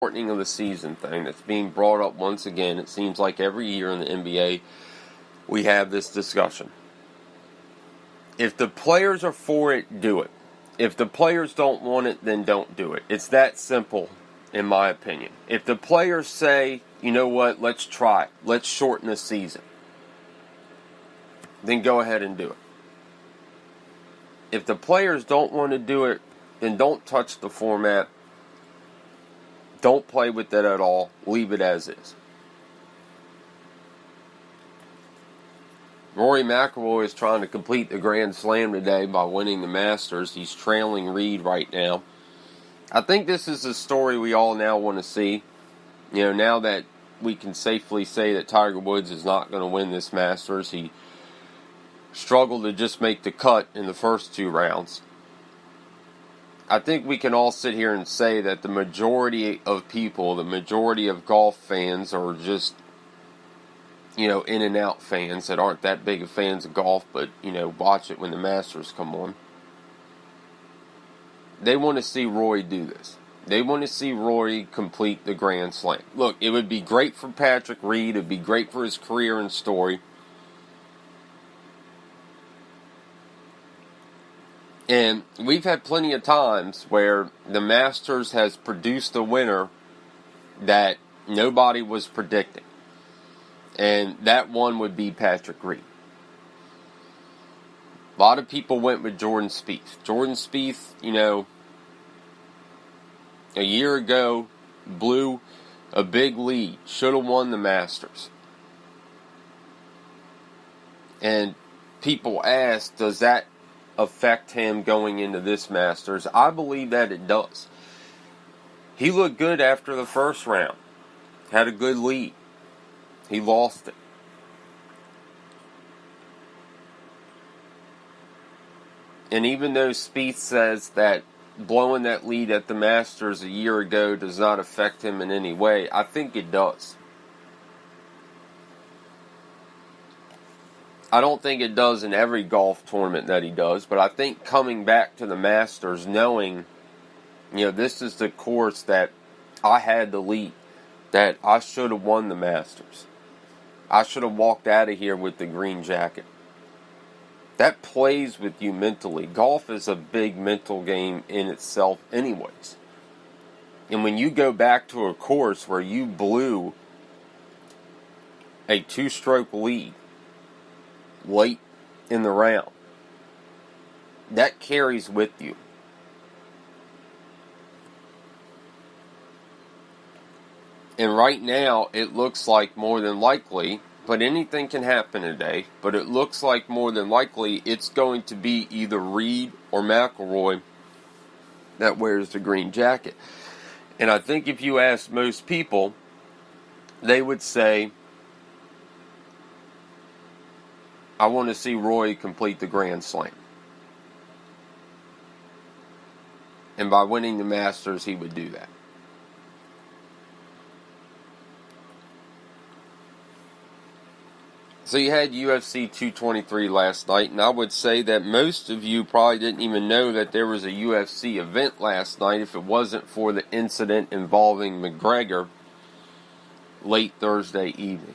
shortening of the season thing that's being brought up once again. It seems like every year in the NBA we have this discussion. If the players are for it, do it. If the players don't want it, then don't do it. It's that simple, in my opinion. If the players say, you know what, let's try it, let's shorten the season, then go ahead and do it. If the players don't want to do it, then don't touch the format. Don't play with it at all. Leave it as is. Rory McIlroy is trying to complete the Grand Slam today by winning the Masters. He's trailing Reed right now. I think this is a story we all now want to see. You know, now that we can safely say that Tiger Woods is not going to win this Masters. He struggled to just make the cut in the first two rounds. I think we can all sit here and say that the majority of people, the majority of golf fans are just, you know, in and out fans that aren't that big of fans of golf, but, you know, watch it when the Masters come on. They want to see Rory do this. They want to see Rory complete the Grand Slam. Look, it would be great for Patrick Reed. It would be great for his career and story. And we've had plenty of times where the Masters has produced a winner that nobody was predicting. And that one would be Patrick Reed. A lot of people went with Jordan Spieth. Jordan Spieth, you know, a year ago blew a big lead. Should have won the Masters. And people asked, does that affect him going into this Masters? I believe that it does. He looked good after the first round. Had a good lead. He lost it. And even though Spieth says that blowing that lead at the Masters a year ago does not affect him in any way, I think it does. I don't think it does in every golf tournament that he does, but I think coming back to the Masters knowing, you know, this is the course that I had the lead, that I should have won the Masters. I should have walked out of here with the green jacket. That plays with you mentally. Golf is a big mental game in itself anyways. And when you go back to a course where you blew a two-stroke lead late in the round, that carries with you. And right now, it looks like more than likely, but anything can happen today, but it looks like more than likely it's going to be either Reed or McIlroy that wears the green jacket. And I think if you ask most people, they would say, I want to see Rory complete the Grand Slam. And by winning the Masters, he would do that. So you had UFC 223 last night, and I would say that most of you probably didn't even know that there was a UFC event last night if it wasn't for the incident involving McGregor late Thursday evening.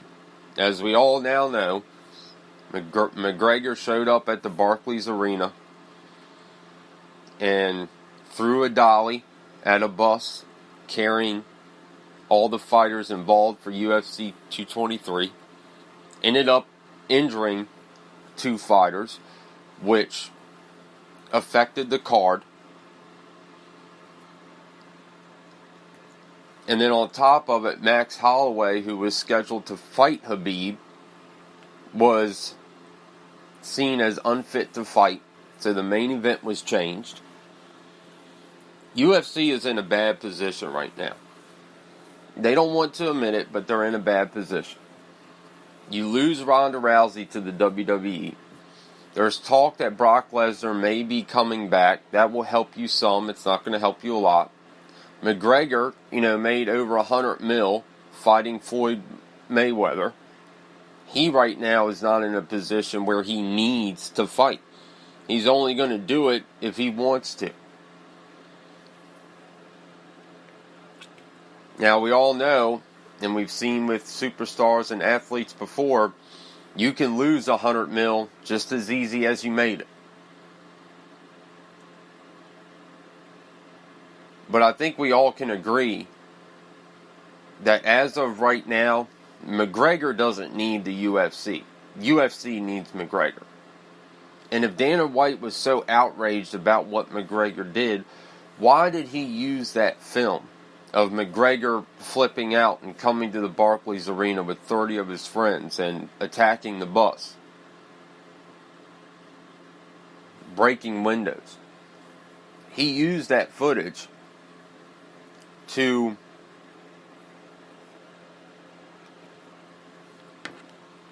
As we all now know, McGregor showed up at the Barclays Arena and threw a dolly at a bus carrying all the fighters involved for UFC 223. Ended up injuring two fighters, which affected the card. And then on top of it, Max Holloway, who was scheduled to fight Khabib, was seen as unfit to fight, so the main event was changed. UFC is in a bad position right now. They don't want to admit it, but they're in a bad position. You lose Ronda Rousey to the WWE. There's talk that Brock Lesnar may be coming back. That will help you some. It's not going to help you a lot. McGregor, made over $100 million fighting Floyd Mayweather. He right now is not in a position where he needs to fight. He's only going to do it if he wants to. Now, we all know, and we've seen with superstars and athletes before, you can lose $100 million just as easy as you made it. But I think we all can agree that as of right now, McGregor doesn't need the UFC. UFC needs McGregor. And if Dana White was so outraged about what McGregor did, why did he use that film of McGregor flipping out and coming to the Barclays Arena with 30 of his friends and attacking the bus, breaking windows? He used that footage to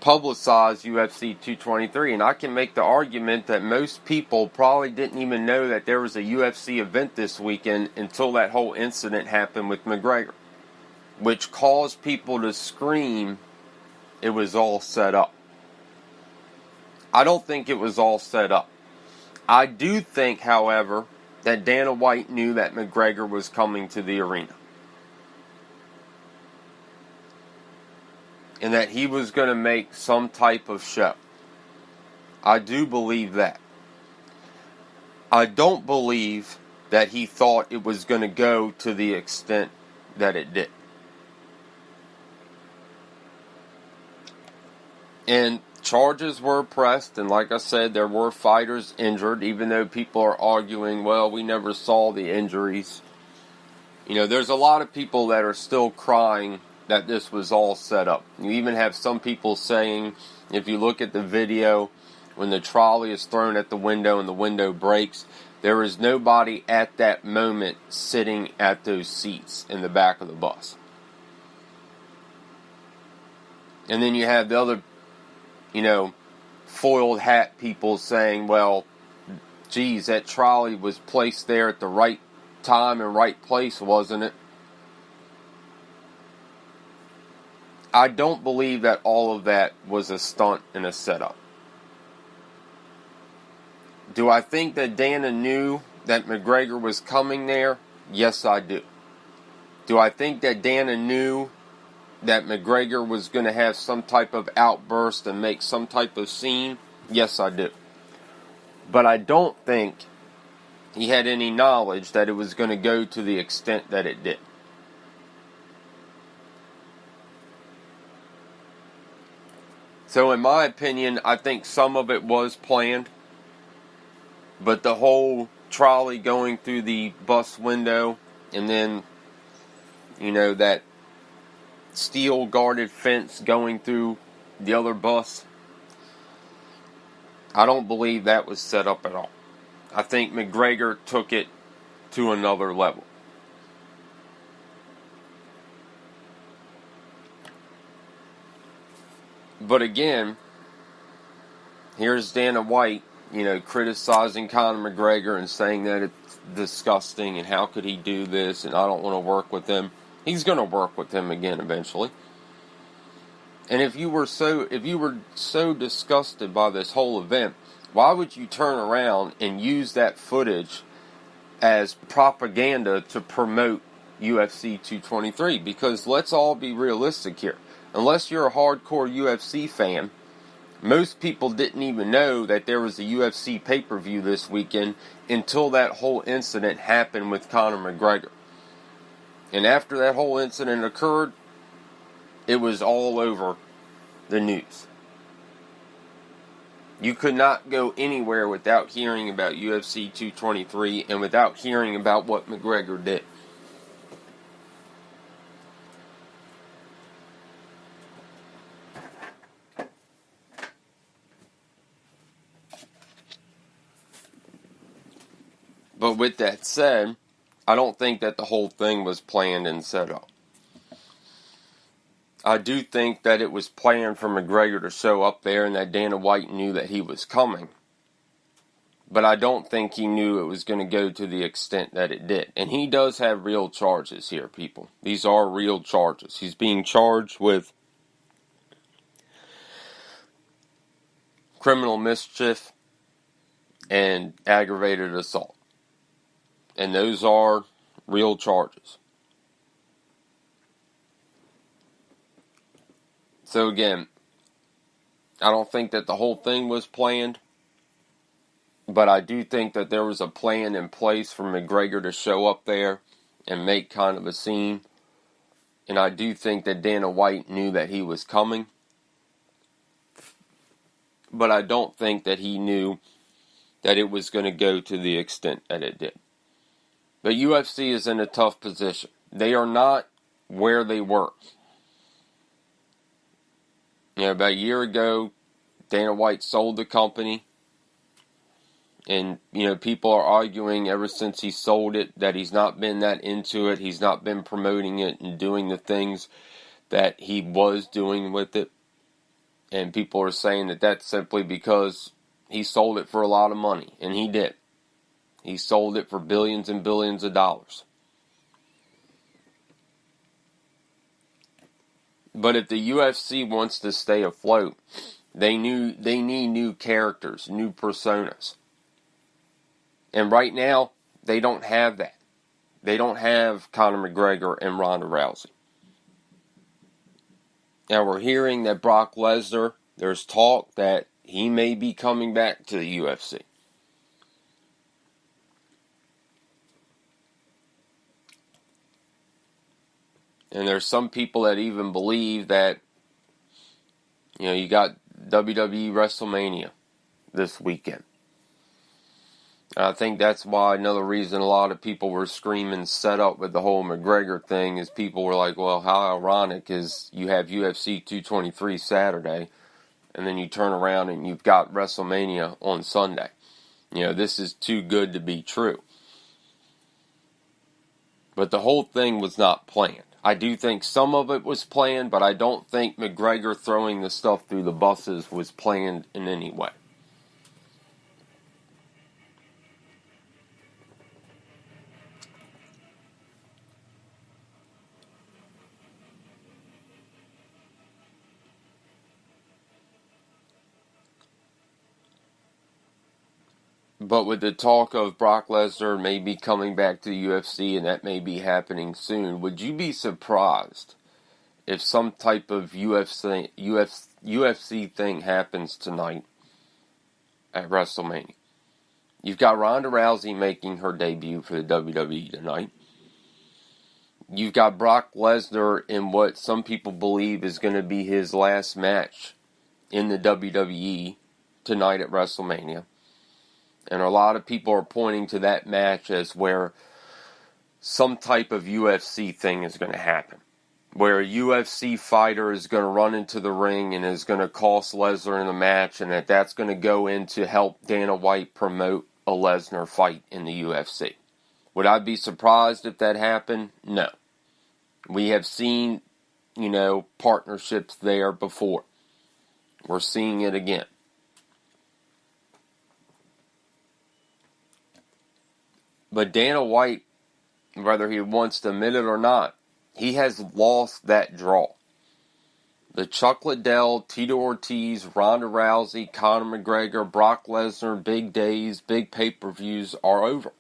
publicize UFC 223, and I can make the argument that most people probably didn't even know that there was a UFC event this weekend until that whole incident happened with McGregor, which caused people to scream it was all set up. I don't think it was all set up. I do think, however, that Dana White knew that McGregor was coming to the arena, and that he was going to make some type of show. I do believe that. I don't believe that he thought it was going to go to the extent that it did. And charges were pressed, and like I said, there were fighters injured, even though people are arguing, well, we never saw the injuries. You know, there's a lot of people that are still crying that this was all set up. You even have some people saying, if you look at the video, when the trolley is thrown at the window and the window breaks, there is nobody at that moment sitting at those seats in the back of the bus. And then you have the other, foiled hat people saying, well, geez, that trolley was placed there at the right time and right place, wasn't it? I don't believe that all of that was a stunt and a setup. Do I think that Dana knew that McGregor was coming there? Yes, I do. Do I think that Dana knew that McGregor was going to have some type of outburst and make some type of scene? Yes, I do. But I don't think he had any knowledge that it was going to go to the extent that it did. So in my opinion, I think some of it was planned. But the whole trolley going through the bus window and then, that steel guarded fence going through the other bus, I don't believe that was set up at all. I think McGregor took it to another level. But again, here's Dana White, criticizing Conor McGregor and saying that it's disgusting and how could he do this and I don't want to work with him. He's going to work with him again eventually. And if you were so disgusted by this whole event, why would you turn around and use that footage as propaganda to promote UFC 223? Because let's all be realistic here. Unless you're a hardcore UFC fan, most people didn't even know that there was a UFC pay-per-view this weekend until that whole incident happened with Conor McGregor. And after that whole incident occurred, it was all over the news. You could not go anywhere without hearing about UFC 223 and without hearing about what McGregor did. But with that said, I don't think that the whole thing was planned and set up. I do think that it was planned for McGregor to show up there and that Dana White knew that he was coming. But I don't think he knew it was going to go to the extent that it did. And he does have real charges here, people. These are real charges. He's being charged with criminal mischief and aggravated assault. And those are real charges. So again, I don't think that the whole thing was planned, but I do think that there was a plan in place for McGregor to show up there and make kind of a scene. And I do think that Dana White knew that he was coming, but I don't think that he knew that it was going to go to the extent that it did. But UFC is in a tough position. They are not where they were. About a year ago, Dana White sold the company. And, people are arguing ever since he sold it that he's not been that into it. He's not been promoting it and doing the things that he was doing with it. And people are saying that that's simply because he sold it for a lot of money. And he did. He sold it for billions and billions of dollars. But if the UFC wants to stay afloat, they need new characters, new personas. And right now, they don't have that. They don't have Conor McGregor and Ronda Rousey. Now we're hearing that Brock Lesnar, there's talk that he may be coming back to the UFC. And there's some people that even believe that, you got WWE WrestleMania this weekend. And I think that's why another reason a lot of people were screaming set up with the whole McGregor thing is people were like, well, how ironic is you have UFC 223 Saturday and then you turn around and you've got WrestleMania on Sunday. This is too good to be true. But the whole thing was not planned. I do think some of it was planned, but I don't think McGregor throwing the stuff through the buses was planned in any way. But with the talk of Brock Lesnar maybe coming back to the UFC, and that may be happening soon, would you be surprised if some type of UFC thing happens tonight at WrestleMania? You've got Ronda Rousey making her debut for the WWE tonight. You've got Brock Lesnar in what some people believe is going to be his last match in the WWE tonight at WrestleMania. And a lot of people are pointing to that match as where some type of UFC thing is going to happen. Where a UFC fighter is going to run into the ring and is going to cost Lesnar in the match, and that's going to go in to help Dana White promote a Lesnar fight in the UFC. Would I be surprised if that happened? No. We have seen, partnerships there before. We're seeing it again. But Dana White, whether he wants to admit it or not, he has lost that draw. The Chuck Liddell, Tito Ortiz, Ronda Rousey, Conor McGregor, Brock Lesnar, big days, big pay-per-views are over.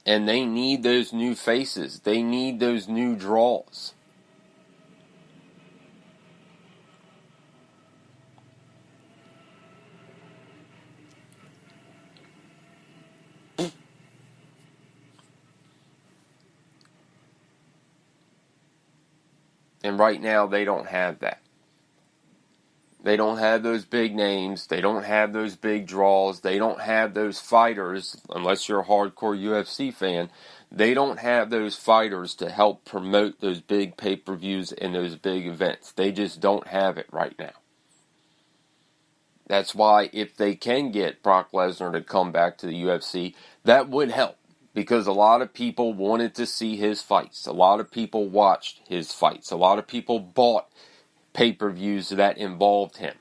And they need those new faces. They need those new draws. And right now, they don't have that. They don't have those big names. They don't have those big draws. They don't have those fighters, unless you're a hardcore UFC fan. They don't have those fighters to help promote those big pay-per-views and those big events. They just don't have it right now. That's why if they can get Brock Lesnar to come back to the UFC, that would help. Because a lot of people wanted to see his fights. A lot of people watched his fights. A lot of people bought pay-per-views that involved him.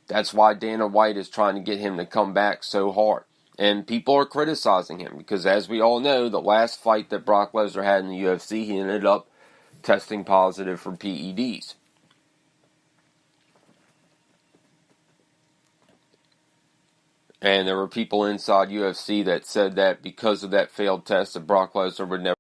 That's why Dana White is trying to get him to come back so hard. And people are criticizing him because, as we all know, the last fight that Brock Lesnar had in the UFC, he ended up testing positive for PEDs. And there were people inside UFC that said that because of that failed test, that Brock Lesnar would never